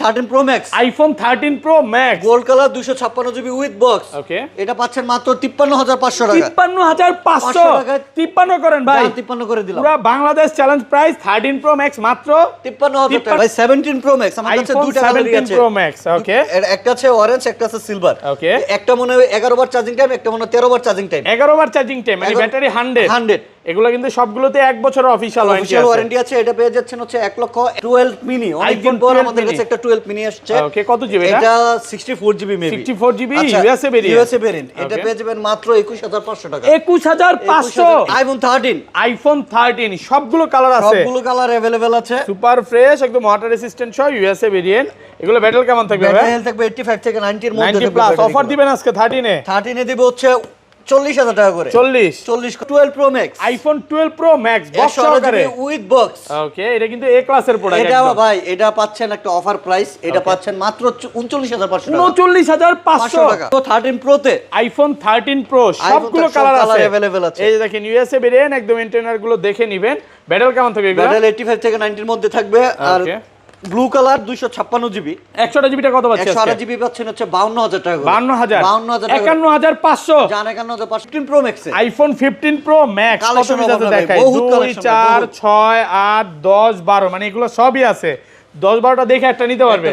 13 Pro Max, iPhone 13 Pro Max gold colour 256 GB with box. Okay, এটা পাচ্ছেন মাত্র 53500 টাকা। 53500 53 করেন ভাই, 53 করে দিলাম। পুরো Bangladesh challenge price 13 Pro Max মাত্র 53000 টাকা। ভাই 17 Pro Max আমার কাছে দুটো কালারই আছে। 17 Pro Max ওকে, একটা আছে অরেঞ্জ, একটা আছে সিলভার। ওকে, একটা মনে হয় 11 বার চার্জিং টাইম, একটা মনে হয় 13 বার চার্জিং টাইম। 11 বার চার্জিং টাইম, মানে ব্যাটারি 100 এগুলো কিন্তু সবগুলোতে 1 বছরের অফিশিয়াল ওয়ারেন্টি আছে। এটা পেয়ে যাচ্ছেন হচ্ছে 1,12,000 মিনি। অনেকদিন পর আমাদের কাছে একটা 12 মিনি আসছে। ওকে, কত জিবি এটা? 64 GB maybe. 64 GB USA variant. এটা পেয়ে যাবেন মাত্র 21500 টাকা। 21500। iPhone 13 সবগুলো কালার আছে, সবগুলো কালার अवेलेबल আছে। সুপার ফ্রেশ, একদম ওয়াটার রেসিস্ট্যান্ট সহ ইউএসএ ভেরিয়েন্ট। এগুলো ব্যাটারি কেমন থাকবে ভাই? ব্যাটারি হেলথ থাকবে 85 থেকে 90 এর মধ্যে। 90 প্লাস অফার দিবেন আজকে 13 এ দিব হচ্ছে 40000 টাকা করে। 40 12 Pro Max, iPhone 12 Pro Max box সহকারে উইথ বক্স। ওকে, এটা কিন্তু এ ক্লাসের প্রোডাক্ট। এটা ভাই এটা পাচ্ছেন একটা অফার প্রাইস। এটা পাচ্ছেন মাত্র 39500 টাকা। 39500 টাকা। তো 13 Pro তে iPhone 13 Pro সবগুলো কালার আছে, अवेलेबल আছে। এই যে দেখেন ইউএসএ ভেরিয়েন্ট, একদম ইন্টারনাল গুলো দেখে নেবেন। ব্যাটারি কেমন থাকবে এগুলো? ব্যাটারি 85 থেকে 90 এর মধ্যে থাকবে। আর ব্লু কালার 256 জিবি। 100 জিবিটা কত পাচ্ছেন? 108 জিবি পাচ্ছেন হচ্ছে 52000 টাকা করে। 52000 টাকা। 51500 জান 51500। 15 Pro Max এ iPhone 15 Pro Max কত কালেকশন পিস আছে দেখাই? 2 4 6 8 10 12 মানে এগুলো সবই আছে। 10 12টা দেখে একটা নিতে পারবে।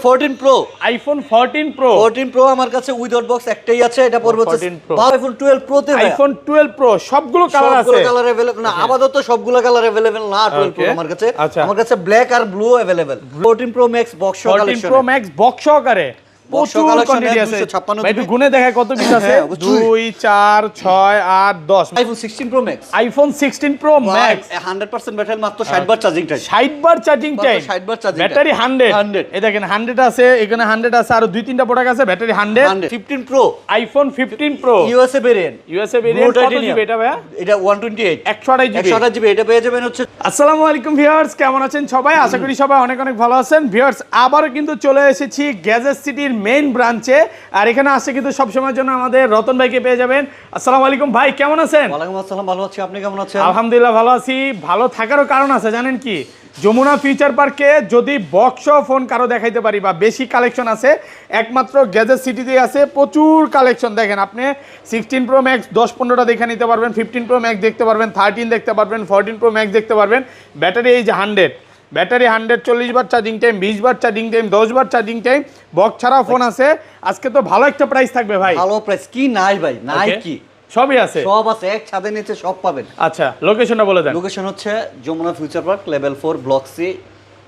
14 Pro, iPhone 14 Pro 14 Pro আমার কাছে উইদাউট বক্স একটাই আছে। এটা পড়বে হচ্ছে 14 Pro। iPhone 12 Pro তে iPhone 12 Pro সবগুলো কালার আছে। সবগুলো কালার अवेलेबल না, আপাতত সবগুলো কালার अवेलेबल না 12 Pro আমার কাছে। আমার কাছে ব্ল্যাক আর blue available. 14 Pro Max box collection. 14 Pro Max box সহকারে প্রচুর কোয়ান্টিটি আছে। ভাই একটু গুনে দেখায় কত পিস আছে? 2 4 6 8 10। iPhone 16 Pro Max, iPhone 16 Pro Max 100% battery, মাত্র 60 বার চার্জিং টাইম। 60 বার চার্জিং টাইম, 60 বার চার্জিং ব্যাটারি 100। এই দেখেন 100 আছে, এখানে 100 আছে, আর 2-3টা প্রোডাক্ট আছে battery 100। 15 Pro, iPhone 15 Pro USA variant. কত জিবি এটা ভাই? এটা 128 128 জিবি। এটা পেয়ে যাবেন হচ্ছে। আসসালামু আলাইকুম ভিউয়ার্স, কেমন আছেন সবাই? আশা করি সবাই অনেক অনেক ভালো আছেন। ভিউয়ার্স আবারও কিন্তু চলে এসেছি গ্যাজেট সিটির মেইন ব্রাঞ্চে, আর এখানে আসছে কিন্তু সবসময়ের জন্য আমাদের রতন ভাইকে পেয়ে যাবেন। আসসালামু আলাইকুম ভাই, কেমন আছেন? ওয়ালাইকুম আসসালাম, ভালো আছি। আপনি কেমন আছেন? আলহামদুলিল্লাহ ভালো আছি। ভালো থাকারও কারণ আছে, জানেন কি? যমুনা ফিউচার পার্কে যদি বক্স ফোন কারো দেখাইতে পারি বা বেশি কালেকশন আছে, একমাত্র গ্যাজেট সিটিতে আছে। প্রচুর কালেকশন দেখেন, আপনি 16 Pro Max 10-15টা দেখে নিতে পারবেন, 15 Pro Max দেখতে পারবেন, 13 দেখতে পারবেন, 14 Pro Max দেখতে পারবেন। ব্যাটারি এই যে 100, ব্যাটারি 100, 40 বার চার্জিং টাইম, 20 বার চার্জিং টাইম, 10 বার চার্জিং টাইম, বক্স ছাড়াও ফোন আছে। আজকে তো ভালো একটা প্রাইস থাকবে ভাই। ভালো প্রাইস কি নাই ভাই, নাই কি সবই আছে, সব আছে, এক ছাদের নিচে সব পাবেন। আচ্ছা লোকেশনটা বলে দেন। লোকেশন হচ্ছে Jamuna future park level 4 block C,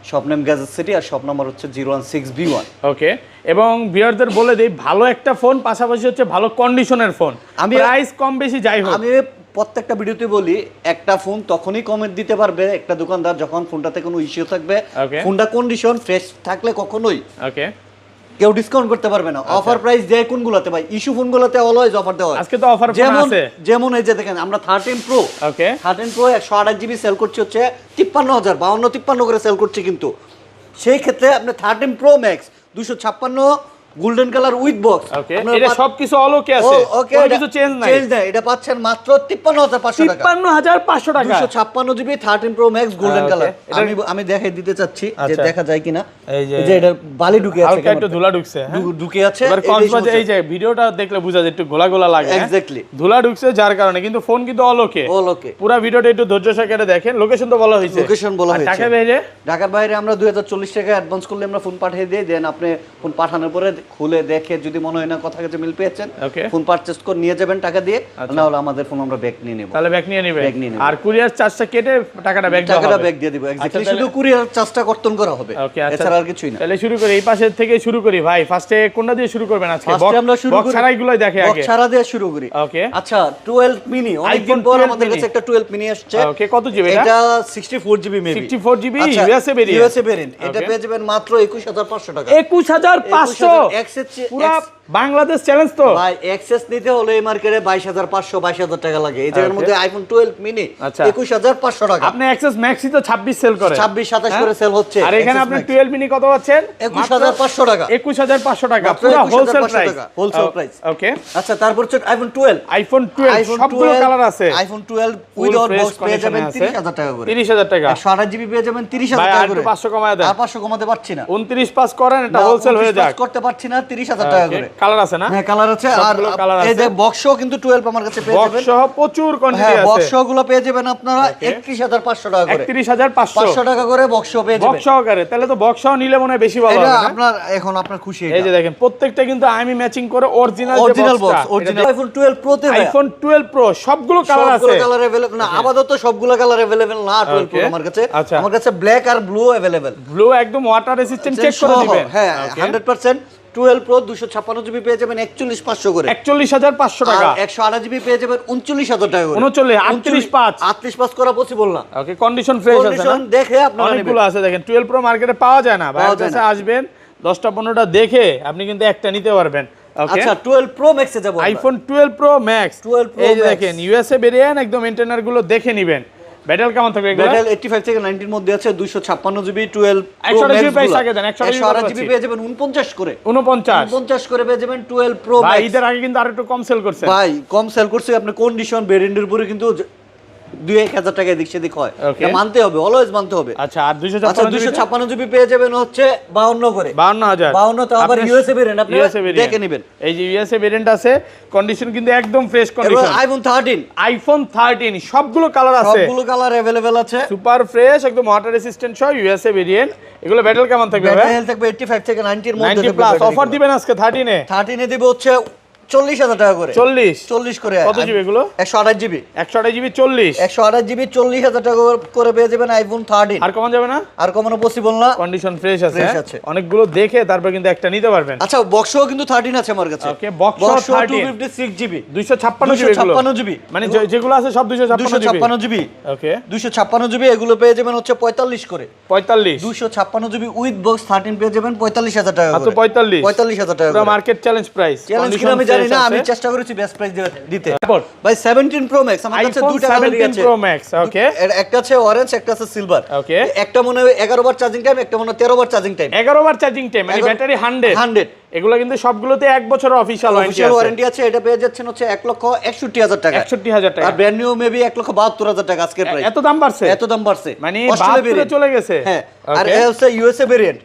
shop name gadget city, আর শপ নাম্বার হচ্ছে 016B1। ওকে, এবং ভিউয়ারদের বলে দেই ভালো একটা ফোন, পাশাপাশি হচ্ছে ভালো কন্ডিশনের ফোন, প্রাইস কম বেশি যাই হোক। আমি প্রত্যেকটা ভিডিওতে বলি একটা ফোন তখনই কমেন্ট দিতে পারবে একটা দোকানদার যখন ফোনটাতে কোনো ইস্যু থাকবে, ফোনটা কন্ডিশন ফ্রেশ থাকলে কখনোই ওকে কেউ ডিসকাউন্ট করতে পারবে না। অফার প্রাইস দেয় কোনগুলোতে ভাই? ইস্যু ফোনগুলোতে অলওয়েজ অফার দেওয়া হয়। আজকে তো অফার আছে, যেমন এই যে দেখেন আমরা 13 Pro, ওকে 13 Pro 128 জিবি সেল করছি হচ্ছে 53000, 52-53 করে সেল করছি। কিন্তু সেই ক্ষেত্রে আপনি 13 Pro Max 256 golden colour with box, okay এটা সবকিছু অল ওকে আছে, কোনো কিছু চেঞ্জ নাই। এটা পাচ্ছেন মাত্র 53500 টাকা। 53500 টাকা 256 GB 13 Pro Max golden colour. আমি দেখাই দিতে চাচ্ছি যে দেখা যায় কিনা। এই যে এটা বালি ঢুকে আছে, হালকা একটু ধুলা ঢুকছে, ঢুকে আছে। এবার কক্সবাজার এই যে ভিডিওটা দেখলে বোঝা যায় একটু গোলা গোলা লাগে। এক্স্যাক্টলি ধুলা ঢুকছে যার কারণে, কিন্তু ফোন কিন্তু অল ওকে। পুরো ভিডিওটা একটু ধৈর্য সহকারে দেখেন। লোকেশন তো বলা হয়েছে, লোকেশন বলা হয়েছে। ঢাকার বাইরে আমরা 2040 টাকা অ্যাডভান্স করলে আমরা ফোন পাঠিয়ে দিই। দেন আপনি ফোন পাঠানোর পরে খুলে দেখে যদি মনে হয় না কথা কাছে মিল পেয়েছেন, ফোন পারচেজ করে নিয়ে যাবেন টাকা দিয়ে, না হলে আমাদের ফোন আমরা ব্যাক নিয়ে নেব। তাহলে ব্যাক নিয়ে নেবে, আর কুরিয়ার চার্জটা কেটে টাকাটা ব্যাক দিয়ে দিব। এক্স্যাক্টলি শুধু কুরিয়ার চার্জটা কর্তন করা হবে, এছাড়া আর কিছুই না। তাহলে শুরু করি, এই পাশে থেকে শুরু করি ভাই। ফার্স্টে কোনটা দিয়ে শুরু করবেন আজকে? বক্স ছাড়াইগুলোই দেখে আগে, বক্স ছাড়া দিয়ে শুরু করি। ওকে আচ্ছা 12 মিনি, অনেকদিন পর আমাদের কাছে একটা 12 মিনি আসছে। ওকে কত জিবি এটা? 64 GB maybe. 64 GB USA variant. এটা পেয়ে যাবেন মাত্র 21500 টাকা। 21500 পুরো বাংলাদেশ চ্যালেঞ্জ তো ভাই এক্সেস নিতে হলে এই মার্কেটে 22500 22000 টাকা লাগে। এই জায়গার মধ্যে আইফোন 12 মিনি 21500 টাকা। আপনি এক্সেস ম্যাক্সই তো 26 সেল করে, 26 27 করে সেল হচ্ছে। আর এখানে আপনি 12 মিনি কত পাচ্ছেন? 21500 টাকা। 21500 টাকা পুরো wholesale price. Wholesale price. Okay, আচ্ছা তারপর হচ্ছে আইফোন 12। আইফোন 12 সবগুলো কালার আছে। আইফোন 12 উইদাউট বক্স পেয়ে যাবেন 30000 টাকা করে। 30000 টাকা। 128 জিবি পেয়ে যাবেন 30000 টাকা করে। 500 কমায় দেন। আর 500 কমাতে পারছি না। 29 পাস করেন, এটা হোলসেল হয়ে যায়। করতে পারছি না 30000 টাকা করে। কালার আছে না? হ্যাঁ কালার আছে। আর এই যে বক্সও কিন্তু 12 আমার কাছে পেয়ে যাবেন। বক্সও প্রচুর কোয়ান্টিটি আছে। হ্যাঁ বক্সগুলো পেয়ে যাবেন আপনারা 31500 টাকা করে। 31500 টাকা করে বক্সও পেয়ে যাবেন। বক্স সহকারে, তাহলে তো বক্সও নিলে মনে হয় বেশি ভালো হবে। এটা আপনার এখন আপনার খুশি। এই যে দেখেন প্রত্যেকটা কিন্তু আমি ম্যাচিং করে original box. Original iPhone 12 pro তে আইফোন 12 প্রো সবগুলো কালার আছে। সবগুলো কালার अवेलेबल না, আপাতত সবগুলো কালার अवेलेबल না 12 প্রো আমার কাছে। আমার কাছে ব্ল্যাক আর ব্লু अवेलेबल। ব্লু একদম ওয়াটার রেজিস্ট্যান্ট চেক করে দিবেন। হ্যাঁ 100% 12 প্রো 256 জিবি পেয়ে যাবেন 41500 করে। 41500 টাকা। আর 128 জিবি পেয়ে যাবেন 39000 টাকা করে। 39 38 পাস করা পসিবল না। ওকে, কন্ডিশন ফ্রেশ আছে না? কন্ডিশন দেখে আপনারা নেবেন। অনেকগুলো আছে দেখেন 12 প্রো মার্কেটে পাওয়া যায় না। ভাইয়ের কাছে আসবেন 10টা 15টা দেখে আপনি কিন্তু একটা নিতে পারবেন। ওকে, আচ্ছা 12 প্রো ম্যাক্সে যাব। IPhone 12 pro max. এই যে দেখেন ইউএসএ ভেরিয়েন্ট একদম ইন্টারনাল গুলো দেখে নেবেন। ব্যাটাল কেমন থাকবে এগুলো? ব্যাটাল 85 থেকে 90 এর মধ্যে আছে। 256 জিবি 12 প্রো 100 জিবি প্রাইস আগে দেন। 128 জিবি পেয়ে যাবেন 49 করে। 49 করে পেয়ে যাবেন 12 প্রো ভাই ম্যাক্স। ঈদের আগে কিন্তু আরেকটু কম সেল করছে ভাই কম সেল করছে। আপনি কন্ডিশন ভেরিয়েন্টের উপরে কিন্তু 2-1000 টাকা এদিক সেদিক হয়। এটা মানতে হবে, অলওয়েজ মানতে হবে। আচ্ছা, আর 256 জিবি পেয়ে যাবেন হচ্ছে 52 করে। 52000 52 তো আবার ইউএসএ ভেরিয়েন্ট আপনি দেখে নেবেন। এই যে ইউএসএ ভেরিয়েন্ট আছে, কন্ডিশন কিন্তু একদম ফ্রেশ কন্ডিশন। আইফোন 13 সবগুলো কালার আছে। সবগুলো কালার अवेलेबल আছে। সুপার ফ্রেশ একদম ওয়াটার রেজিস্ট্যান্ট সহ ইউএসএ ভেরিয়েন্ট। এগুলো ব্যাটাল কেমন থাকবে ভাই? ব্যাটাল থাকবে 85 থেকে 90 এর মধ্যে। 90 প্লাস অফার দিবেন আজকে 13 এ দিব হচ্ছে 40000 টাকা করে। 40 করে। কত জিবি এগুলো? 128 জিবি 40 128 জিবি 40000 টাকা করে পেয়ে যাবেন আইফোন 13। আর কমান যাবে না? আর কমানো পসিবল না। কন্ডিশন ফ্রেশ আছে। অনেকগুলো দেখে তারপর কিন্তু একটা নিতে পারবেন। আচ্ছা বক্সও কিন্তু 13 আছে আমার কাছে। ওকে, বক্সও 256 জিবি 256 জিবি মানে যেগুলো আছে সব 256 জিবি। ওকে, 256 জিবি এগুলো পেয়ে যাবেন হচ্ছে 45 করে। 256 জিবি উইথ বক্স 13 পেয়ে যাবেন 45000 টাকা করে। মাত্র 45000 টাকা পুরো মার্কেট চ্যালেঞ্জ প্রাইস। চ্যালেঞ্জ কি আমি জানি না, আমি চেষ্টা করেছি বেস্ট প্রাইস দিতে। ভাই 17 প্রো ম্যাক্স আমার কাছে দুটো কালারই আছে। 17 প্রো ম্যাক্স ওকে, একটা আছে অরেঞ্জ, একটা আছে সিলভার। ওকে, একটা মনে হয় 11 বার চার্জিং টাইম, একটা মনে হয় 13 বার চার্জিং টাইম। 11 বার চার্জিং টাইম মানে ব্যাটারি 100 এগুলো কিন্তু সবগুলোতে 1 বছরের অফিশিয়াল ওয়ারেন্টি আছে। এটা পেয়ে যাচ্ছেন হচ্ছে 1,61,000 টাকা। 61,000 টাকা। আর ব্র্যান্ড নিউ মেবি 1,72,000 টাকা আজকের প্রাইস। এত দাম বাড়ছে? এত দাম বাড়ছে মানে 72 চলে গেছে। হ্যাঁ, আর এই হচ্ছে USA variant.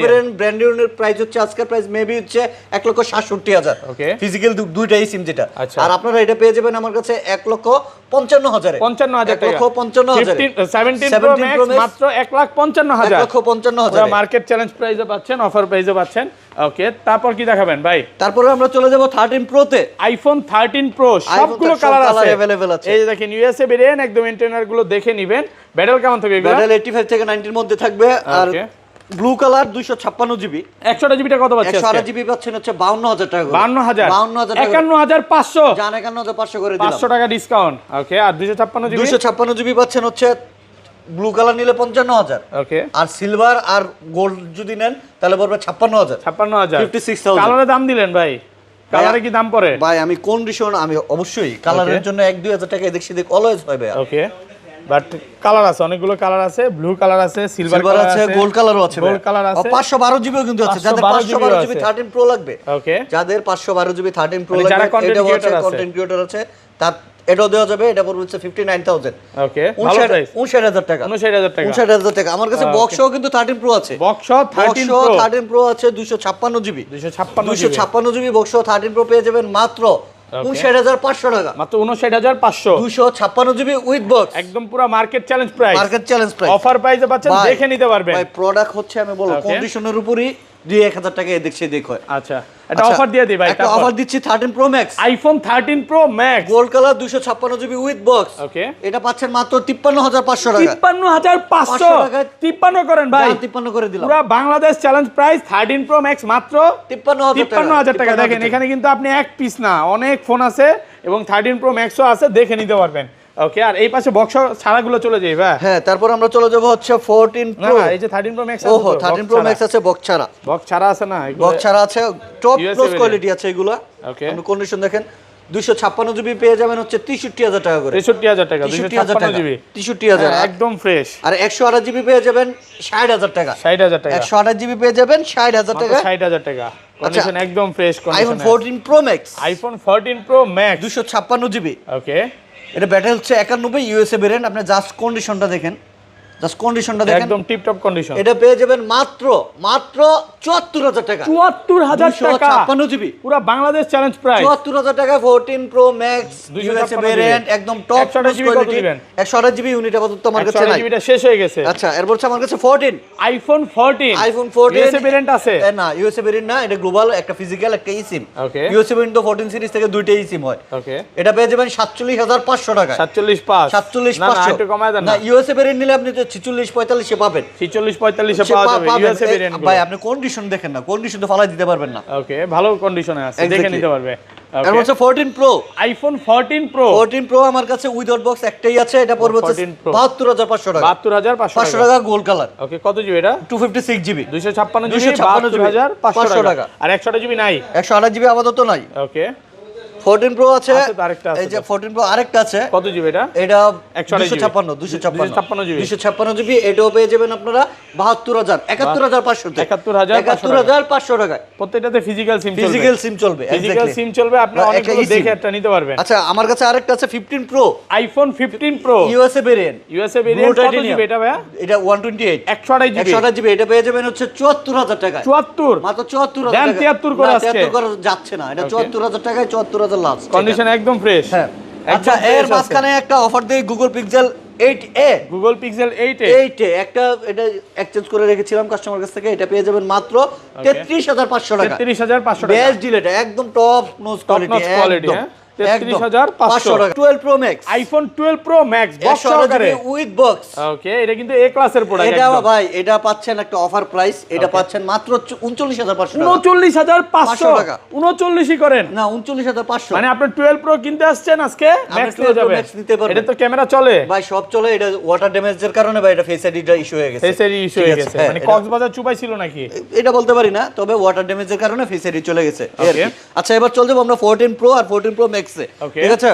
Variant brand new এর প্রাইস হচ্ছে আজকের প্রাইস মেবি হচ্ছে 1,67,000। ওকে, ফিজিক্যাল দুইটাই সিম যেটা। আর আপনারা এটা পেয়ে যাবেন আমার কাছে 1,55,000 55,000 টাকা। 1,55,000 17 প্রো ম্যাক্স মাত্র 1,55,000 1,55,000 মার্কেট চ্যালেঞ্জ প্রাইসে পাচ্ছেন, অফার প্রাইসে পাচ্ছেন। ওকে, তারপর কি দেখাবেন ভাই? তারপরে আমরা চলে যাব 13 প্রো তে। আইফোন 13 প্রো সবগুলো কালার আছে अवेलेबल আছে। এই যে দেখেন ইউএসএ ভেরিয়েন্ট একদম ইন্টারনাল গুলো দেখে নেবেন। ব্যাটাল কেমন থাকবে এগুলো? ব্যাটাল 85 থেকে 90 এর মধ্যে থাকবে। আর ব্লু কালার 256 জিবি 100 জিবিটা কত পাচ্ছেন? 128 জিবি পাচ্ছেন হচ্ছে 52000 টাকা করে। 52000 51500 জান 51500 করে দিলাম। 500 টাকা ডিসকাউন্ট। ওকে, আর 256 জিবি পাচ্ছেন হচ্ছে ব্লু কালার নিলে 55000। ওকে, আর সিলভার আর গোল্ড যদি নেন তাহলে পড়বে 56000। 56000 কালারে দাম দিলেন ভাই? কালারে কি দাম পড়ে ভাই? আমি কন্ডিশন আমি অবশ্যই কালারের জন্য 1-2000 টাকা এদিক সেদিক অলওয়েজ হয় ভাই। ওকে, বাট কালার আছে, অনেকগুলো কালার আছে। ব্লু কালার আছে, সিলভার কালার আছে, গোল্ড কালারও আছে। গোল্ড কালার আছে। 512 জিবিও কিন্তু আছে। যাদের 512 জিবি 13 প্রো লাগবে, ওকে, যাদের 512 জিবি 13 প্রো লাগবে, এটা হচ্ছে কন্টেন্ট ক্রিয়েটর আছে, তার এটাও দেওয়া যাবে। এটা পড়বে হচ্ছে 59000। ওকে, ভালো প্রাইস। 59000 টাকা। 59000 টাকা। আমার কাছে বক্সও কিন্তু 13 প্রো আছে। বক্সও 13 প্রো আছে 256 জিবি 256 জিবি বক্সও 13 প্রো পেয়ে যাবেন মাত্র 59500 টাকা। মাত্র 59500। 256 জিবি উইথ বক্স একদম পুরো market challenge price. Market challenge price. Offer প্রাইসে পাচ্ছেন, দেখে নিতে পারবেন। ভাই প্রোডাক্ট হচ্ছে আমি বলবো কন্ডিশনের উপরই 2-1000 টাকা এদিক সেদিক হয়। আচ্ছা, এটা অফার দিয়ে দিই ভাই। একটা অফার দিচ্ছি 13 pro max. IPhone 13 pro max gold colour 256 GB with box. Okay, এটা পাচ্ছেন মাত্র 53500 টাকা। 53500 53 করেন ভাই। 53 করে দিলাম। পুরো Bangladesh challenge price 13 pro max মাত্র 53000 টাকা। দেখেন এখানে কিন্তু আপনি এক পিস না, অনেক ফোন আছে এবং 13 প্রো ম্যাক্সও আছে, দেখে নিতে পারবেন। ওকে, আর এই পাশে বক্স ছাড়াগুলো চলে যাই ভাই। হ্যাঁ, তারপর আমরা চলে যাব হচ্ছে 14 প্রো। না, এই যে 13 প্রো ম্যাক্স আছে। ওহো, 13 প্রো ম্যাক্স আছে বক্স ছাড়া। বক্স ছাড়া আছে না, এগুলো বক্স ছাড়া আছে, টপ USA ক্লোজ কোয়ালিটি আছে এগুলো। ওকে, আপনি কন্ডিশন দেখেন, 256 জিবি পেয়ে যাবেন হচ্ছে 63000 টাকা করে। 63000 টাকা, 63000 জিবি, 63000 একদম ফ্রেশ। আর 128 জিবি পেয়ে যাবেন 60000 টাকা। 60000 টাকা, 128 জিবি পেয়ে যাবেন 60000 টাকা। 60000 টাকা, কন্ডিশন একদম fresh condition. IPhone 14 pro max, iPhone 14 pro max 256 GB. Okay, এটা ব্যাটারি হচ্ছে 91 ইউএসএ ভেরিয়েন্ট। আপনি জাস্ট কন্ডিশনটা দেখেন, জাস্ট কন্ডিশনটা দেখেন, একদম টিপ টপ কন্ডিশন। এটা পেয়ে যাবেন মাত্র 74000 টাকা। 74000 টাকা, 256 জিবি, পুরো বাংলাদেশ চ্যালেঞ্জ প্রাইস। 74000 টাকা 14 প্রো ম্যাক্স ইউএসএ ভেরিয়েন্ট, একদম টপ 128 জিবি কত দিবেন? 128 জিবি ইউনিট আপাতত আমার কাছে নাই। জিবিটা শেষ হয়ে গেছে। আচ্ছা, এরপর হচ্ছে আমার কাছে 14 আইফোন 14 ইউএসএ ভেরিয়েন্ট আছে। না, ইউএসএ ভেরিয়েন্ট না, এটা গ্লোবাল, একটা ফিজিক্যাল, একটা ই সিম। ওকে, ইউএসএ ভেরিয়েন্ট তো 14 সিরিজ থেকে দুইটাই ই সিম হয়। ওকে, এটা পেয়ে যাবেন 47500 টাকা। 47.5 না, একটু কমায় দেন না, না। ইউএসএ ভেরিয়েন্ট নিলে আপনি তো 46 45 এ পাবেন। 46 45 এ পাওয়া যাবে ইউএসএ ভেরিয়েন্ট। ভাই, আপনি কন্ডিশন দেখেন না, কন্ডিশন তো ফালাই দিতে পারবেন না। ওকে, ভালো কন্ডিশনে আছে, দেখে নিতে পারবে। এর হচ্ছে 14 প্রো, আইফোন 14 প্রো। 14 প্রো আমার কাছে উইদাউট বক্স একটাই আছে, এটা পড়বে হচ্ছে 72500 টাকা। 72500 টাকা গোল্ড কালার। ওকে, কত জিবি এটা? 256 জিবি, 256 জিবি, 72500 টাকা। আর 128 জিবি নাই? 128 জিবি আপাতত নাই। ওকে, 14 প্রো আছে, তো আরেকটা আছে। এই যে 14 প্রো আরেকটা আছে। কত জিবি এটা? এটা 256 256 জিবি, 256 জিবি। এটাও পেয়ে যাবেন আপনারা 72500 তে, 71500 টাকায়। প্রত্যেকটাতে ফিজিক্যাল সিম চলবে। ফিজিক্যাল সিম চলবে, ফিজিক্যাল সিম চলবে, আপনি অনেকগুলো দেখে একটা নিতে পারবেন। আচ্ছা, আমার কাছে আরেকটা আছে 15 pro, iPhone 15 pro USA variant. USA variant কত জিবি এটা ভাইয়া? এটা 128 128 জিবি, 128 জিবি। এটা পেয়ে যাবেন হচ্ছে 74000 টাকায়। 74, মাত্র 74000 দেন টাকা। 73 করে আজকে। 73 করে যাচ্ছে না, এটা 74000 টাকায়, 74000 লাস্ট। কন্ডিশন একদম ফ্রেশ। হ্যাঁ। আচ্ছা, এর মাঝখানে একটা অফার দেই, Google pixel 8a, Google pixel 8a একটা, এটা এক্সচেঞ্জ করে রেখেছিলাম কাস্টমার কাছ থেকে। এটা পেয়ে যাবেন মাত্র 33500 টাকা। 33500 টাকা, বেস্ট ডিল, এটা একদম টপ নোজ কোয়ালিটি, হ্যাঁ, 33500 টাকা। 12 pro max, iPhone 12 pro max box সহকারে উইথ বক্স। ওকে, এটা কিন্তু এ ক্লাসের প্রোডাক্ট। এটা ভাই, এটা পাচ্ছেন একটা অফার প্রাইস, এটা পাচ্ছেন মাত্র 39500 টাকা। 39500 টাকা, 39ই করেন না, 39500। মানে আপনি 12 প্রো কিনতে আসছেন, আজকে ম্যাক্স নিয়ে যাবেন। এটা তো ক্যামেরা চলে ভাই, সব চলে। এটা ওয়াটার ড্যামেজের কারণে ভাই, এটা ফেস আইডিটা ইস্যু হয়ে গেছে। ফেস আইডি ইস্যু হয়ে গেছে, মানে কক্সবাজার চুবাই ছিল নাকি এটা বলতে পারি না, তবে ওয়াটার ড্যামেজের কারণে ফেস আইডি চলে গেছে। আচ্ছা, এবার চল যাব আমরা 14 প্রো আর 14 প্রো ম্যাক্সে। ঠিক আছে,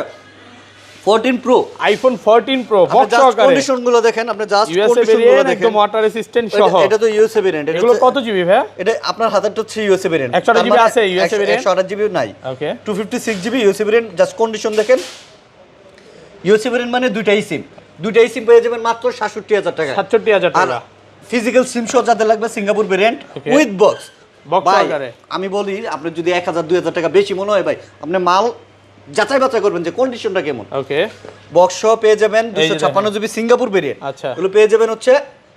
14 প্রো, আইফোন 14 প্রো বক্স সহকারে। কন্ডিশন গুলো দেখেন, আপনি জাস্ট কন্ডিশন গুলো দেখেন, একদম ওয়াটার রেসিস্ট্যান্ট সহ। এটা তো ইউএসএ ভেরিয়েন্ট। এগুলো কত জিবি ভাই? এটা আপনার হাতেরটা হচ্ছে ইউএসএ ভেরিয়েন্ট। 128 জিবি আছে ইউএসএ ভেরিয়েন্ট, 128 জিবি নাই। ওকে, 256 GB USA variant. Just condition দেখেন, ইউএসএ ভেরিয়েন্ট মানে দুইটাই সিম পেয়ে যাবেন মাত্র 67000 টাকা। 67000 টাকা। ফিজিক্যাল সিম সহ যাদের লাগবে, সিঙ্গাপুর ভেরিয়েন্ট উইথ বক্স। আমি বলি, আপনি যদি 1000 2000 টাকা বেশি মনে হয় ভাই, আপনি মাল যাচাই বাছাই করবেন যে কন্ডিশনটা কেমন। ওকে, বক্স সহ পেয়ে যাবেন 256 জিবি সিঙ্গাপুর ভেরিয়েন্ট। আচ্ছা, এগুলো পেয়ে যাবেন হচ্ছে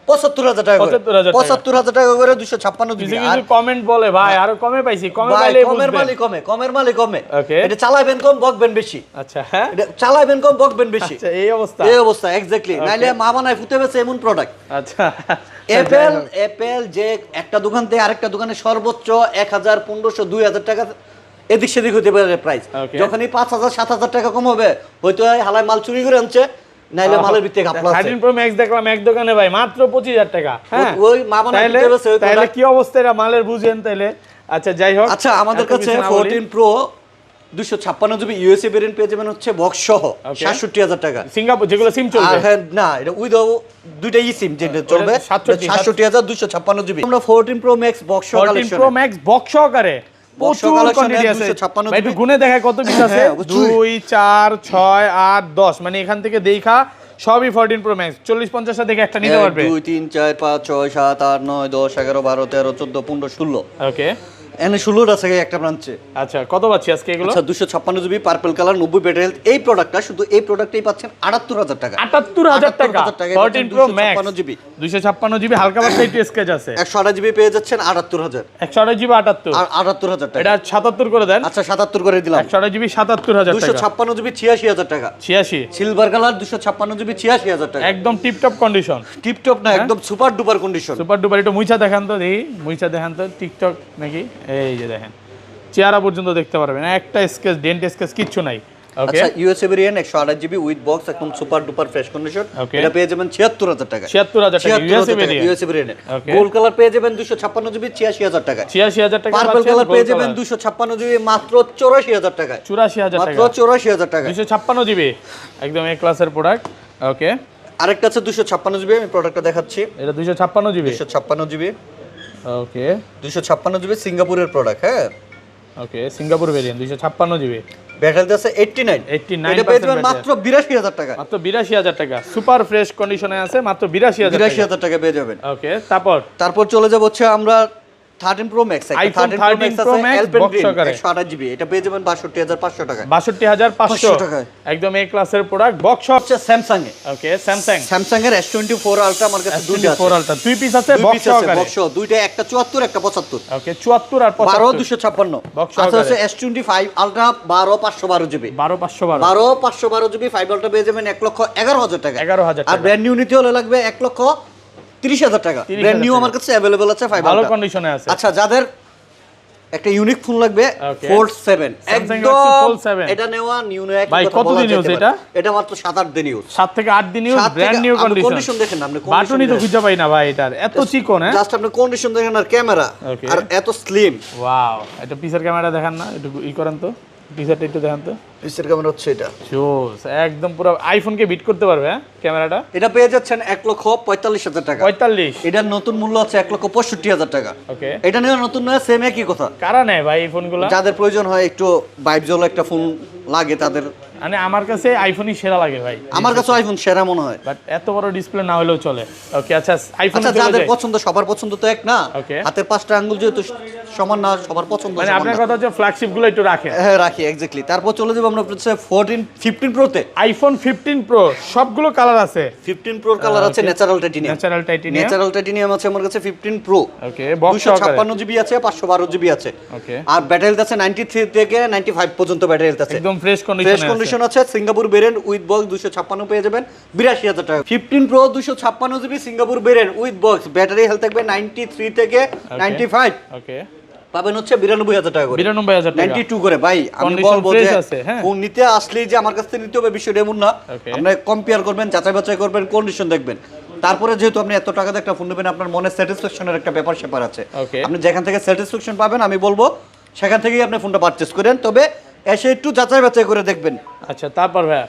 75000 টাকা করে। 75000 টাকা করে 256 জিবি। আর কমেন্ট বলে ভাই আরো কমে পাইছি, কমে পাইলে কমের মালি কমে, কমের মালি কমে। ওকে, এটা চালাবেন কম, বকবেন বেশি। আচ্ছা, হ্যাঁ, এটা চালাবেন কম, বকবেন বেশি। আচ্ছা, এই অবস্থা এক্স্যাক্টলি। নাইলে মা বানায় ফুটে বেছে এমন প্রোডাক্ট। আচ্ছা, অ্যাপল যে একটা দোকান থেকে আরেকটা দোকানে সর্বোচ্চ 1000 1500 2000 টাকা এদিক সেদিক হতে পারে প্রাইস। যখনই 5000 7000 টাকা কম হবে, হয়তো হালাই মাল চুরি করে আনছে, নাইলে মালের ভিতরে ঘাপলা আছে। 13 প্রো ম্যাক্স দেখলাম এক দোকানে ভাই মাত্র 25000 টাকা। হ্যাঁ, ওই মা বানায় ফুটে বেছে। তাহলে কি অবস্থা এর মালের বুঝেন তাইলে। আচ্ছা, যাই হোক। আচ্ছা, আমাদের কাছে 14 প্রো 256 জিবি ইউএসএ ভেরিয়েন্ট পেয়ে যাবেন হচ্ছে বক্স সহ 67000 টাকা। সিঙ্গাপুর যেগুলো সিম চলবে, আর না, এটা উইথ দুইটা ই সিম যেটা চলবে 67256 জিবি। আমরা 14 প্রো ম্যাক্স বক্স সহ 14 প্রো ম্যাক্স বক্স সহকারে প্রচুর কোয়ান্টিটি আছে। ভাই একটু গুনে দেখায় কত পিস আছে? 2 4 6 8 10, মানে এখান থেকে দেখা সবই 14 প্রো ম্যাক্স। 40 50 থেকে একটা নিতে পারবে। 2 3 4 5 6 7 8 9 10 11 12 13 14 15 16। ওকে, এনে 16 আছে একটা ব্রাঞ্চে। আচ্ছা, কত পাচ্ছি আজকে এগুলো? আচ্ছা, 256 GB purple colour 90 battery health. এই প্রোডাক্টটা শুধু এই প্রোডাক্টেই পাচ্ছেন 78000 টাকা। 78000 টাকা 14 প্রো ম্যাক্স 256 জিবি। 256 জিবি হালকা পাতলা একটু স্কেচ আছে। 128 জিবি পেয়ে যাচ্ছেন 78000। 128 জিবি 78 আর 78000 টাকা। এটা 77 করে দেন। আচ্ছা, 77 করে দিলাম। 128 জিবি 77000 টাকা। 256 জিবি 86000 টাকা। 86 সিলভার কালার 256 জিবি 86000 টাকা। একদম tip top condition. Tip top না, একদম super duper condition. Super duper. একটু মুইছা দেখান তো, দেখি মুইছা দেখান তো। টিকটক নাকি? এই যে দেখেন, চেহারা পর্যন্ত দেখতে পারবেন, একটা স্কেচ ডেন্ট স্কেচ কিচ্ছু নাই। আচ্ছা USA variant 128GB with box একদম সুপার ডুপার ফ্রেশ কন্ডিশন, এটা পেয়ে যাবেন 76000 টাকা। 76000 টাকা ইউএসএ ভেরিয়েন্ট। গোল্ড কালার পেয়ে যাবেন 256GB 86000 টাকা। 86000 টাকা। পার্পল কালার পেয়ে যাবেন 256GB মাত্র 84000 টাকা। 84000 টাকা, মাত্র 84000 টাকা। 256GB একদম এ ক্লাসের প্রোডাক্ট। ওকে, আরেকটা আছে 256GB, আমি প্রোডাক্টটা দেখাচ্ছি। এটা 256GB। 256GB। ওকে, 256GB সিঙ্গাপুরের প্রোডাক্ট। হ্যাঁ, ওকে, সিঙ্গাপুর ভেরিয়েন্ট 256GB। ব্যাটারি আছে 89। 89 এটা পেয়ে যাবেন মাত্র 82000 টাকা। মাত্র 82000 টাকা, সুপার ফ্রেশ কন্ডিশনে আছে, মাত্র 82000 টাকা। 82000 টাকা পেয়ে যাবেন। ওকে, তারপর চলে যাব হচ্ছে আমরা 13 Pro Max। iPhone 13 Pro Max box সহকারে 128GB, এটা পেয়ে যাবেন 62500 টাকা। 62500 টাকা, একদম এ ক্লাসের প্রোডাক্ট। বক্স হচ্ছে স্যামসাং এ। ওকে, স্যামসাং এর S24 Ultra আমার কাছে দুটো আছে। S24 Ultra দুই পিস আছে বক্স সহকারে। বক্স দুইটা, একটা 74 একটা 75। ওকে, 74 আর 75 12256 বক্স আচ্ছা সহকারে। আছে S25 Ultra 12512GB। 12512 12512GB 5 Ultra পেয়ে যাবেন 1,11,000 টাকা। 11000 আর টাকা। ব্র্যান্ড নিউ নিতে হলে লাগবে 1,30,000 টাকা। 30,000 ব্র্যান্ড নিউ টাকা। আমার কাছে अवेलेबल আছে 5 ভালো Ultra। কন্ডিশনে আছে। আচ্ছা, যাদের একটা ইউনিক ফোন লাগবে Okay. Fold 7 Samsung একদম Galaxy Fold 7 এটা নেওয়া নিউ নয়। ভাই, কতদিন ইউজ এটা? এটা মাত্র 7-8 দিন ইউজ। 7 থেকে 8 দিন use, brand new condition. Condition দেখেন না আপনি, বাটনই তো খুঁজে পাই না ভাই এটার, এত চিকন। হ্যাঁ, জাস্ট আপনি কন্ডিশন দেখেন আর ক্যামেরা Okay. আর এত স্লিম। ওয়াও, এটা পিসের ক্যামেরা দেখান না, একটু ই করেন তো, পিসেরটা একটু দেখান তো। পিসের ক্যামেরা হচ্ছে এটা। জোস, একদম পুরো আইফোনকে বিট করতে পারবে। হ্যাঁ, ক্যামেরাটা এটা পেয়ে যাচ্ছেন 1,45,000 টাকা। 45। এটার নতুন মূল্য আছে 1,65,000 টাকা। ওকে, এটা নেওয়া নতুন নয়, সেম একই কথা। কারা নেয় ভাই এই ফোনগুলো? যাদের প্রয়োজন হয় একটু ভাইবজল একটা ফোন লাগে তাদের। মানে আমার কাছে আইফোনই সেরা লাগে ভাই, আমার কাছে আইফোন সেরা মনে হয়। বাট এত বড় ডিসপ্লে না হলেও চলে। ওকে, আচ্ছা আইফোন আচ্ছা, যাদের পছন্দ, সবার পছন্দ তো এক না। Okay. হাতের 5টা আঙ্গুল যেহেতু সমান না, সবার পছন্দ মানে সমান আপনার না। কথা হচ্ছে ফ্ল্যাগশিপ গুলো একটু রাখেন। হ্যাঁ, রাখি এক্স্যাক্টলি। তারপর চলে যাবো আমরা 15 Pro তে। আইফোন 15 প্রো সবগুলো কালার আছে। 15 Pro কালার আছে ন্যাচারাল টাইটেনিয়াম। ন্যাচারাল টাইটেনিয়াম আছে আমার কাছে 15 Pro। ওকে, বক্স সহকারে 256GB আছে, 512GB আছে। ওকে, আর ব্যাটারি হেলথ আছে 93 থেকে 95 পর্যন্ত ব্যাটারি হেলথ আছে। একদম ফ্রেশ ফ্রেশ কন্ডিশন কন্ডিশন আছে। সিঙ্গাপুর ভেরিয়েন্ট উইথ বক্স 256 পেয়ে যাবেন 82,000 টাকা। 15 Pro 256GB Singapore variant with box, battery health থাকবে 93 থেকে 95। ওকে, পাবেন হচ্ছে 92,000 টাকা করে। 92,000 টাকা 92 করে। ভাই আমি Condition বলবো fresh যে আছে, হ্যাঁ। ফোন নিতে আসলেই যে আমার কাছ থেকে নিতে হবে বিষয়টা এমন না। Okay. আপনি কম্পেয়ার করবেন, যাচাই বাছাই করবেন, কন্ডিশন দেখবেন। তারপরে যেহেতু আপনি এত টাকা দিয়ে একটা ফোন নেবেন, আপনার মনে স্যাটিসফ্যাকশনের একটা ব্যাপার স্যাপার আছে। Okay. আপনি যেখান থেকে স্যাটিসফ্যাকশন পাবেন আমি বলবো সেখান থেকেই আপনি ফোনটা পারচেজ করেন, তবে এসে একটু যাচাই বাছাই করে দেখবেন। আচ্ছা, তারপর ভাই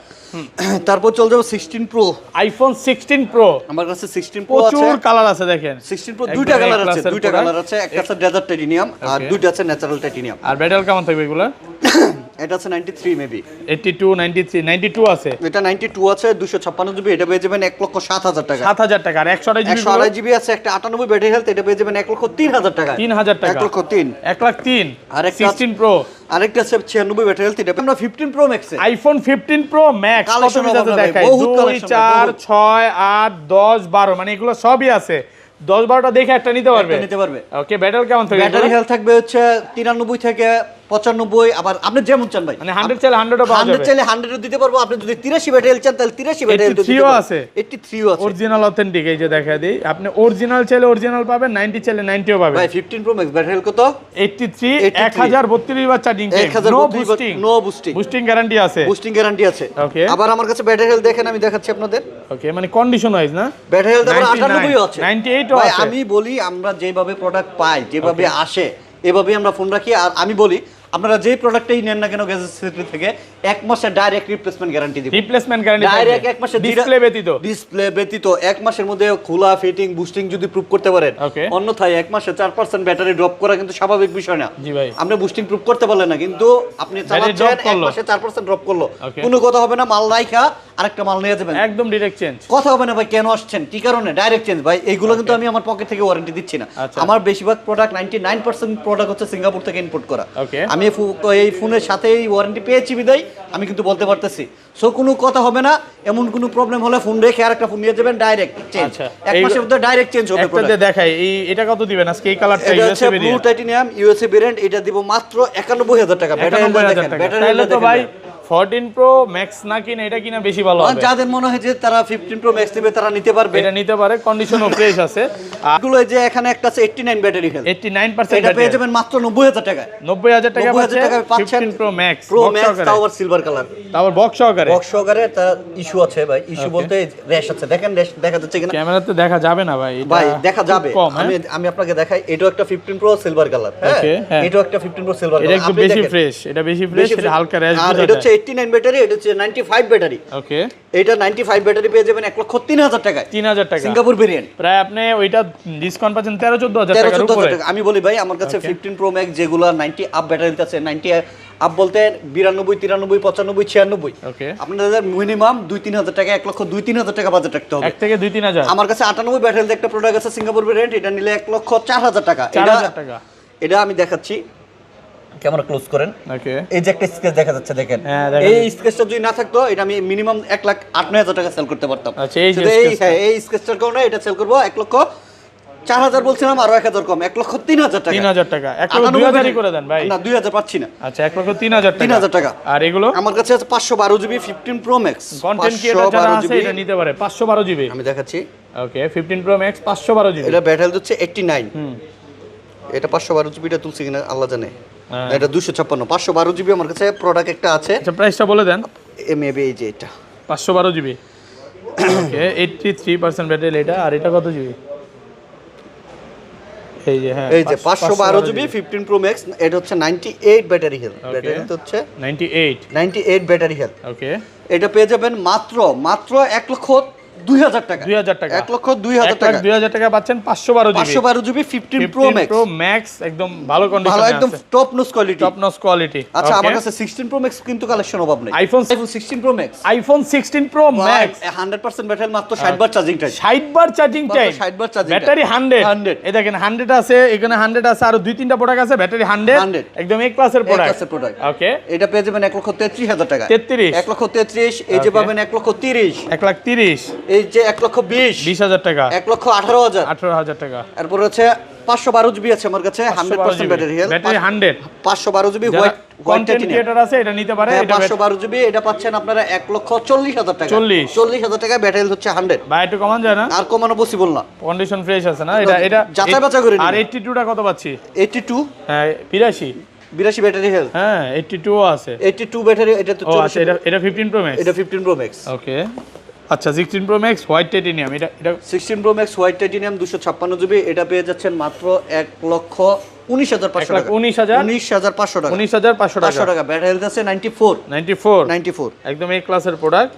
তারপর চলে যাবো 16 Pro। আইফোন 16 প্রো আমার কাছে 16 Pro আছে। প্রচুর কালার আছে দেখেন। 16 Pro দুইটা একদম কালার আছে, A-class-এর দুইটা product। কালার আছে। একটা আছে ডেজার্ট টাইটেনিয়াম আর Okay. দুইটা আছে ন্যাচারাল টাইটেনিয়াম। আর ব্যাটারি কেমন থাকবে এগুলো? এটা আছে 93 মেবি। 82, 93, 92 আছে। এটা 92 আছে, 256GB, এটা পেয়ে যাবেন 1,07,000 টাকা। 7,000 টাকা। আর 128GB আছে, একটা 98 ব্যাটারি হেলথ, এটা পেয়ে যাবেন 1,03,000 টাকা। 3,000 টাকা। 1,03,000। 1,03,000। আর একটা 16 প্রো। আরেকটা আছে 96 ব্যাটারি হেলথ, এটা আমরা 15 Pro Max এ। আইফোন 15 প্রো ম্যাক্স কত Collection পিস আছে হবে ভাই, দেখাই। বহুত 2, collection 4, বহুত। 6, 8, 10, 12 মানে এগুলো সবই আছে। 10-12টা দেখে একটা নিতে পারবে। একটা নিতে পারবে। ওকে, ব্যাটারি কেমন থাকবে? ব্যাটারি হেলথ থাকবে হচ্ছে 93 থেকে 95, আবার আপনি যেমন চান ভাই। মানে 100 চাইলে 100ও পাওয়া 100 যাবে। চাইলে 100 দিতে পারবো। আপনি যদি 83 ব্যাটারি হেলথ চান তাহলে 83 ব্যাটারি হেলথ 83 ও আছে। 83 আছে। অরিজিনাল অথেন্টিক এই যে দেখা দিই। আপনি অরিজিনাল চাইলে অরিজিনাল পাবেন, 90 চাইলে 90ও পাবেন। ভাই 15 Pro Max ব্যাটারি হেলথ কত? 83, 1032 বার charging time, no boosting. No boosting. Boosting guarantee আছে। বুস্টিং গ্যারান্টি আছে। Okay. আবার আমার কাছে ব্যাটারি হেলথ দেখেন, আমি দেখাচ্ছি আপনাদের। ওকে, মানে কন্ডিশন ওয়াইজ না? ব্যাটারি হেলথ আবার 99, 98 আছে, 98 ও ভাই আছে। আমি বলি আমরা যেভাবে প্রোডাক্ট পাই, যেভাবে আসে এভাবেই আমরা ফোন রাখি। আর আমি বলি আপনারা যেই প্রোডাক্টটাই নেন না কেন গ্যাজেট সেক্টর থেকে 1 মাসের ডাইরেক্ট রিপ্লেসমেন্ট গ্যারান্টি দিব। রিপ্লেসমেন্ট গ্যারান্টি ডাইরেক্ট 1 মাসের ডিসপ্লে ব্যতীত। ডিসপ্লে ব্যতীত 1 মাসের মধ্যে খোলা, ফিটিং, বুস্টিং যদি প্রুফ করতে পারেন। Okay. অন্যথায় 1 মাসে 4% ব্যাটারি ড্রপ করা কিন্তু স্বাভাবিক বিষয় না। জি ভাই। আপনি বুস্টিং প্রুফ করতে পারলেন না, কিন্তু আপনি চালাচ্ছেন 1 মাসে 4% ড্রপ করলো, Okay. কোনো কথা হবে না। মাল রাইখা আরেকটা মাল নিয়ে যাবেন, একদম ডাইরেক্ট চেঞ্জ। কথা হবে না ভাই কেন আসছেন কি কারণে, ডাইরেক্ট চেঞ্জ। ভাই এইগুলো কিন্তু আমি আমার পকেট থেকে ওয়ারেন্টি দিচ্ছি না। আচ্ছা। আমার বেশিরভাগ প্রোডাক্ট 99% প্রোডাক্ট হচ্ছে সিঙ্গাপুর থেকে ইম্পোর্ট করা। Okay. আমি এই ফোনের সাথে এই ওয়ারেন্টি পেয়েছি বিদায় আমি কিন্তু বলতে পারতেছি। সো কোনো কথা হবে না, এমন কোনো প্রবলেম হলে ফোন রেখে আরেকটা ফোন নিয়ে যাবেন, ডাইরেক্ট চেঞ্জ। আচ্ছা। 1 মাসের মধ্যে ডাইরেক্ট চেঞ্জ হবে একটাতে প্রোডাক্ট। দেখাই, এই এটা কত দিবেন আজকে এই কালারটা? এটা হচ্ছে USA blue titanium USA variant, এটা দিব মাত্র 91,000 টাকা। ব্যাটারি হেলথ দেখেন, ব্যাটারি তাহলে হেলথ তো ভাই 14 প্রো ম্যাক্স না কিনা এটা কিনা বেশি ভালো হবে। যাদের মনে হয় যে তারা 15 প্রো ম্যাক্স নেবে তারা নিতে পারবে, এটা নিতে পারে, কন্ডিশনও ফ্রেশ আছে। এগুলো এই যে এখানে একটা আছে 89 ব্যাটারি হেলথ, 89% এটা পেয়ে যাবেন মাত্র 90000 টাকায়। 90000 টাকা 90000 টাকায় পাচ্ছেন 15 প্রো ম্যাক্স, প্রো ম্যাক্স, তাও আবার সিলভার কালার, তারপর বক্স সহকারে। বক্স সহকারে। তার ইস্যু আছে ভাই, ইস্যু বলতে র্যাশ আছে, দেখেন র্যাশ দেখা যাচ্ছে কিনা? ক্যামেরাতে দেখা যাবে না ভাই, ভাই দেখা যাবে, কম। আমি আপনাকে দেখাই, এটাও একটা 15 প্রো সিলভার কালার, হ্যাঁ এটাও একটা 15 প্রো সিলভার কালার, এটা একটু বেশি ফ্রেশ, এটা বেশি ফ্রেশ, এটা হালকা র্যাশ আর এটা হচ্ছে 89 ব্যাটারি, এটা হচ্ছে 95 ব্যাটারি। ওকে, এটা 95 ব্যাটারি পেয়ে যাবেন 1,03,000 টাকায়, 3000 টাকা সিঙ্গাপুর ভেরিয়েন্ট। প্রায় আপনি ওইটা ডিসকাউন্ট পাচ্ছেন 13-14,000 টাকার উপরে। আমি বলি ভাই, আমার কাছে 15 প্রো ম্যাক্স যেগুলো 90 আপ ব্যাটারিতে আছে, 90 আপ বলতে 92, 93, 95, 96, ওকে, আপনাদের মিনিমাম 2-3,000 টাকা, 1,02,000-3,000 টাকা বাজেট রাখতে হবে। 1 থেকে 2-3000। আমার কাছে 98 ব্যাটারিতে একটা প্রোডাক্ট আছে সিঙ্গাপুর ভেরিয়েন্ট, এটা নিলে 1,04,000 টাকা। 4000 টাকা। এটা আমি দেখাচ্ছি, ক্যামেরা ক্লোজ করেন। ওকে, এই যে একটা স্কেচ দেখা যাচ্ছে, দেখেন হ্যাঁ, দেখেন। এই স্কেচটা যদি না থাকতো এটা আমি মিনিমাম 1,08,000 টাকা সেল করতে পারতাম। আচ্ছা, এই যে শুধু স্কেচটা। এই স্কেচটার কারণে এটা সেল করবো 1,04,000 বলছিলাম, আরো 1,000 কম, 1,03,000 টাকা। 3000 টাকা, 1,02,000 করে দেন ভাই। না 2,000 পাচ্ছি না। আচ্ছা, 1,03,000 টাকা। 3,000 টাকা। আর এগুলো আমার কাছে আছে 512 GB 15 pro max. Content creator যারা আছে এটা নিতে পারে 512 জিবি। আমি দেখাচ্ছি, ওকে, 15 প্রো ম্যাক্স 512 জিবি। এটা ব্যাটারি হচ্ছে 89। এটা 512 জিবিটা তুলছি কিনা আল্লাহ জানে। এটা 256, 512 জিবি আমার কাছে প্রোডাক্ট একটা আছে। আচ্ছা, প্রাইসটা বলে দেন। মেবি এই যে এটা 512 জিবি। ওকে, 83% ব্যাটারি এটা। আর এটা কত জিবি? এই যে, হ্যাঁ, এই যে 512 জিবি 15 প্রো ম্যাক্স, এটা হচ্ছে 98 ব্যাটারি হেলথ। ব্যাটারি হেলথ হচ্ছে 98 ব্যাটারি হেলথ। ওকে, এটা পেয়ে যাবেন মাত্র 1,02,000 টাকা। 2000 টাকা। 1,02,000 টাকা। 1,02,000 টাকা পাচ্ছেন 512 GB. 512 GB 15 pro max. Pro max একদম ভালো ভালো, কন্ডিশনে একদম আছে, top notch quality. Top notch quality. আচ্ছা, আমার কাছে 16 প্রো ম্যাক্স কিন্তু কালেকশন অভাব নাই। IPhone 16 pro max, iPhone 16 pro max 100% battery, মাত্র 60 বার চার্জিং টাইম। 60 বার চার্জিং টাইম, 60 বার চার্জিং ব্যাটারি 100। 100 এই দেখেন 100 আছে, এখানে 100 আছে, আর 2-3টা প্রোডাক্ট আছে ব্যাটারি 100 একদম এক ক্লাসের প্রোডাক্ট। ওকে, এটা পেয়ে যাবেন 1,33,000 টাকা। 33, 1,33,000। এই যে পাবেন 1,30,000, 1,30,000, এই যে 1,20,000, 20,000 টাকা, 1,18,000, 18,000 টাকা। এরপর হচ্ছে 512 জিবি আছে আমার কাছে, 100% battery health, battery 100। 512 GB white content creator আছে এটা নিতে পারে। এটা 512 জিবি, এটা পাচ্ছেন আপনারা 1,40,000 টাকা। 40,000 টাকা ব্যাটারি হচ্ছে 100। ভাই একটু কমান যায় না? আর কমানো পসিবল না, কন্ডিশন ফ্রেশ আছে না? এটা যাচাই বাছাই করে নিন। আর 82টা কত পাচ্ছি? 82, হ্যাঁ 82 ব্যাটারি হেলথ, হ্যাঁ 82 আছে। 82 ব্যাটারি। এটা তো ও আচ্ছা, এটা 15 প্রো ম্যাক্স। এটা 15 প্রো ম্যাক্স। ওকে, আচ্ছা 16 প্রো ম্যাক্স হোয়াইট টাইটেনিয়াম। এটা 16 pro max white titanium 256 GB, এটা পেয়ে যাচ্ছেন মাত্র 1,19,500 টাকা। 19,500 টাকা। 19,500 টাকা। ব্যাটারি হেলথ আছে 94। একদম এই ক্লাসের প্রোডাক্ট।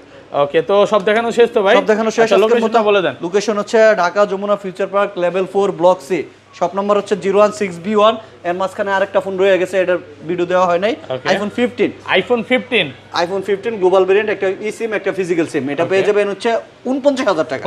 ওকে, তো সব দেখানো শেষ তো ভাই? সব দেখানো শেষ। লোকেশনটা বলে দেন। লোকেশন হচ্ছে Dhaka Jamuna future park level 4 block C, shop number হচ্ছে 016B1। এর মাঝখানে আরেকটা ফোন রয়ে গেছে, এটার ভিডিও দেওয়া হয় নাই। আইফোন 15 গ্লোবাল ভেরিয়েন্ট, একটা ই সিম, একটা ফিজিক্যাল সিম। এটা পেয়ে যাবেন হচ্ছে 49,000 টাকা।